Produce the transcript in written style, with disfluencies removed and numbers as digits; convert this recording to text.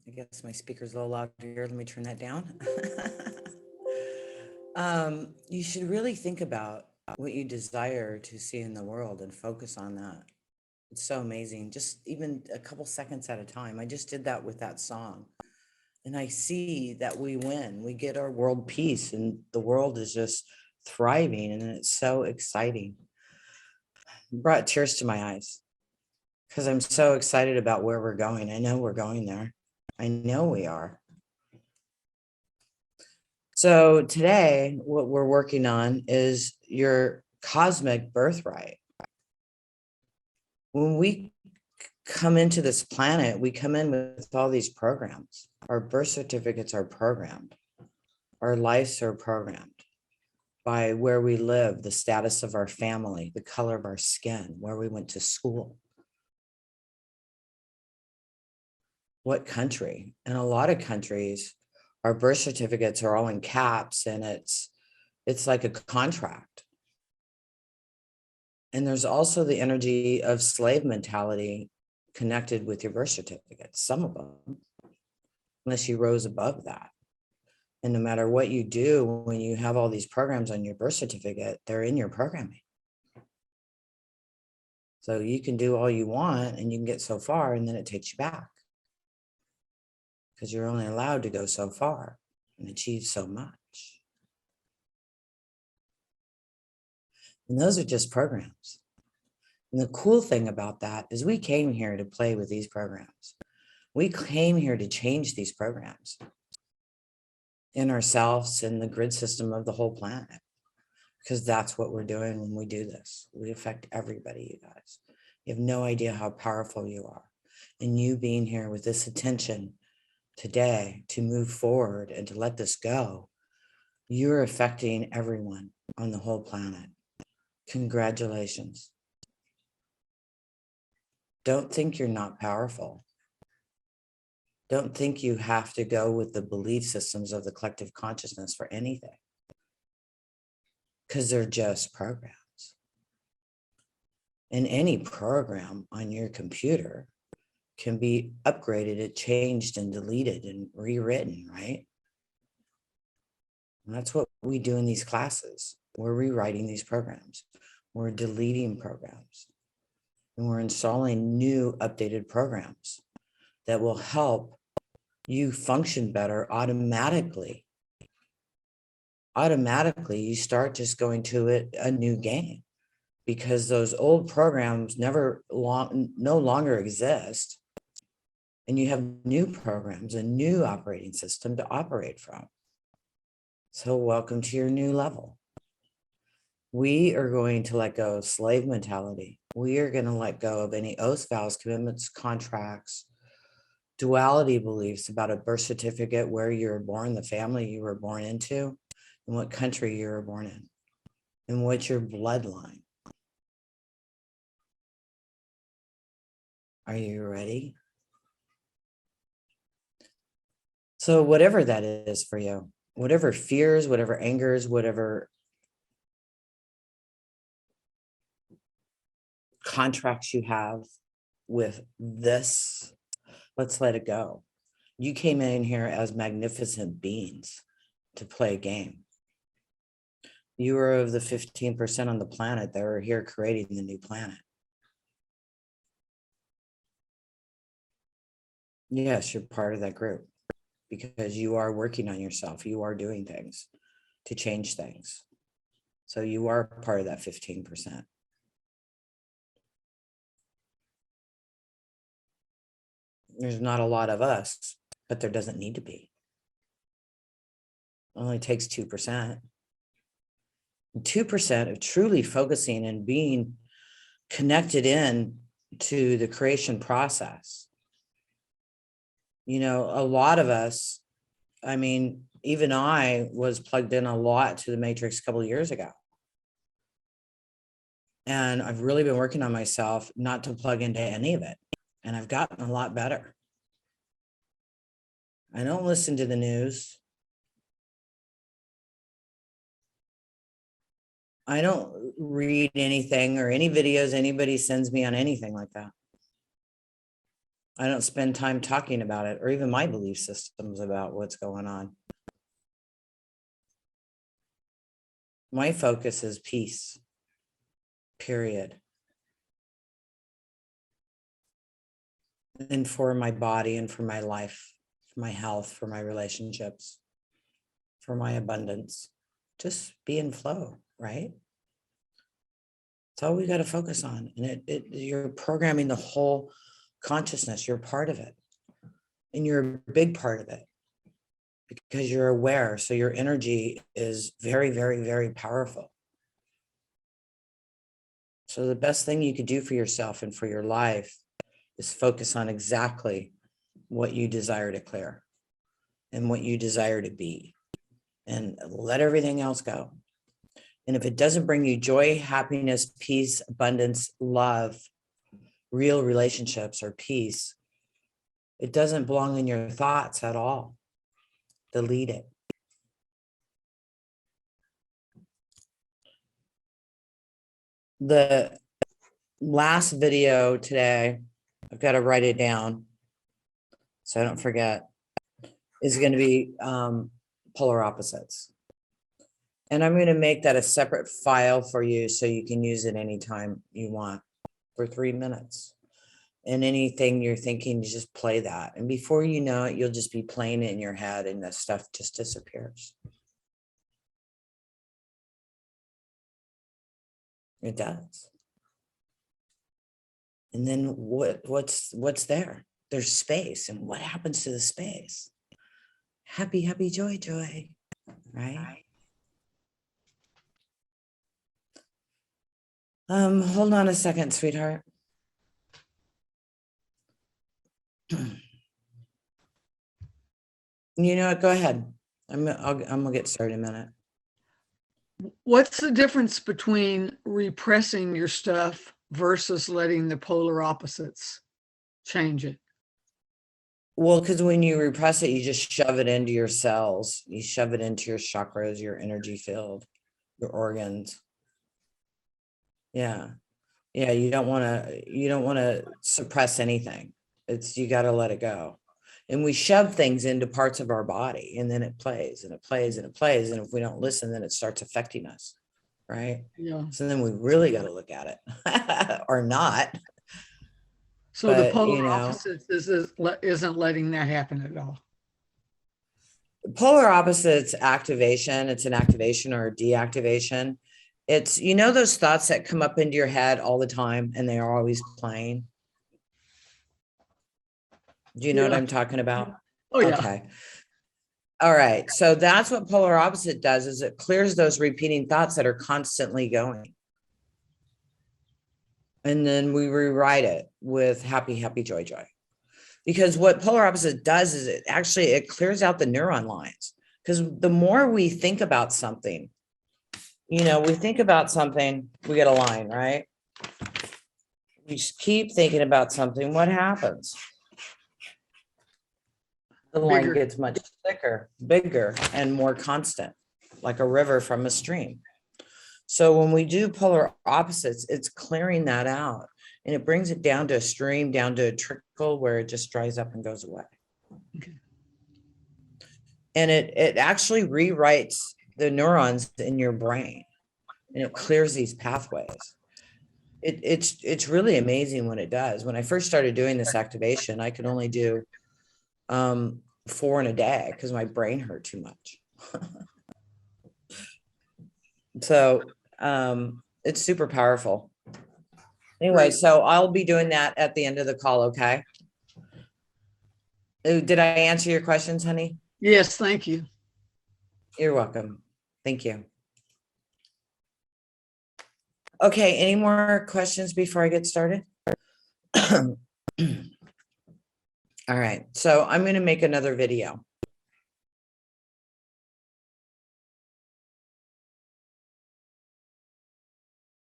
I guess my speaker's a little loud here. Let me turn that down. You should really think about what you desire to see in the world and focus on that. It's so amazing. Just even a couple seconds at a time. I just did that with that song. And I see that we win. We get our world peace, and the world is just thriving. And it's so exciting. It brought tears to my eyes because I'm so excited about where we're going. I know we're going there. I know we are. So today, what we're working on is your cosmic birthright. When we come into this planet, we come in with all these programs. Our birth certificates are programmed. Our lives are programmed by where we live, the status of our family, the color of our skin, where we went to school, what country. In a lot of countries, our birth certificates are all in caps, and it's like a contract. And there's also the energy of slave mentality connected with your birth certificate, some of them, unless you rose above that. And no matter what you do, when you have all these programs on your birth certificate, they're in your programming. So you can do all you want and you can get so far, and then it takes you back because you're only allowed to go so far and achieve so much. And those are just programs. And the cool thing about that is we came here to play with these programs. We came here to change these programs in ourselves and the grid system of the whole planet, because that's what we're doing when we do this. We affect everybody, you guys. You have no idea how powerful you are. And you being here with this attention today to move forward and to let this go, you're affecting everyone on the whole planet. Congratulations. Don't think you're not powerful. Don't think you have to go with the belief systems of the collective consciousness for anything, because they're just programs. And any program on your computer can be upgraded, changed, and deleted and rewritten, right? And that's what we do in these classes. We're rewriting these programs. We're deleting programs. And we're installing new updated programs that will help you function better automatically. Automatically, you start just going to a new game, because those old programs no longer exist. And you have new programs, a new operating system to operate from. So welcome to your new level. We are going to let go of slave mentality. We are going to let go of any oaths, vows, commitments, contracts, duality beliefs about a birth certificate, where you were born, the family you were born into, and what country you were born in, and what's your bloodline. Are you ready? So whatever that is for you, whatever fears, whatever angers, whatever contracts you have with this, let's let it go. You came in here as magnificent beings to play a game. You are of the 15% on the planet that are here creating the new planet. Yes, you're part of that group because you are working on yourself. You are doing things to change things. So you are part of that 15%. There's not a lot of us, but there doesn't need to be. It only takes 2%. 2% of truly focusing and being connected in to the creation process. You know, a lot of us, I mean, even I was plugged in a lot to the matrix a couple of years ago. And I've really been working on myself not to plug into any of it. And I've gotten a lot better. I don't listen to the news. I don't read anything or any videos anybody sends me on anything like that. I don't spend time talking about it or even my belief systems about what's going on. My focus is peace, period. And for my body and for my life, for my health, for my relationships, for my abundance, just be in flow, right? That's all we got to focus on. And you're programming the whole consciousness. You're part of it. And you're a big part of it because you're aware. So your energy is very, very, very powerful. So the best thing you could do for yourself and for your life is focus on exactly what you desire to clear and what you desire to be, and let everything else go. And if it doesn't bring you joy, happiness, peace, abundance, love, real relationships, or peace, it doesn't belong in your thoughts at all. Delete it. The last video today, I've got to write it down so I don't forget, is going to be polar opposites. And I'm going to make that a separate file for you so you can use it anytime you want for 3 minutes. And anything you're thinking, you just play that. And before you know it, you'll just be playing it in your head and the stuff just disappears. It does. And then what's there? There's space. And what happens to the space? Happy, happy, joy, joy, right? Hold on a second, sweetheart. You know what? Go ahead. I'm gonna get started in a minute. What's the difference between repressing your stuff versus letting the polar opposites change it? Well, because when you repress it, you just shove it into your cells. You shove it into your chakras, your energy field, your organs. Yeah. Yeah. You don't want to suppress anything. You got to let it go. And we shove things into parts of our body, and then it plays and it plays and it plays. And if we don't listen, then it starts affecting us. Right. Yeah. So then we really got to look at it or not. So But, the polar opposites isn't letting that happen at all. Polar opposites activation. It's an activation or a deactivation. It's, those thoughts that come up into your head all the time and they are always playing. Do you know what I'm talking about? Oh, yeah. Okay. All right. So that's what polar opposite does, is it clears those repeating thoughts that are constantly going. And then we rewrite it with happy, happy, joy, joy. Because what polar opposite does is it clears out the neuron lines. Because the more we think about something, we think about something, we get a line, right? We just keep thinking about something. What happens? The line gets much thicker, bigger, and more constant, like a river from a stream. So when we do polar opposites, it's clearing that out, and it brings it down to a stream, down to a trickle where it just dries up and goes away. Okay. And it actually rewrites the neurons in your brain, and it clears these pathways. It's really amazing when it does. When I first started doing this activation, I could only do 4 in a day because my brain hurt too much. So it's super powerful. Anyway, so I'll be doing that at the end of the call. Okay. Did I answer your questions, honey? Yes, thank you. You're welcome. Thank you. Okay, any more questions before I get started? All right, so I'm going to make another video.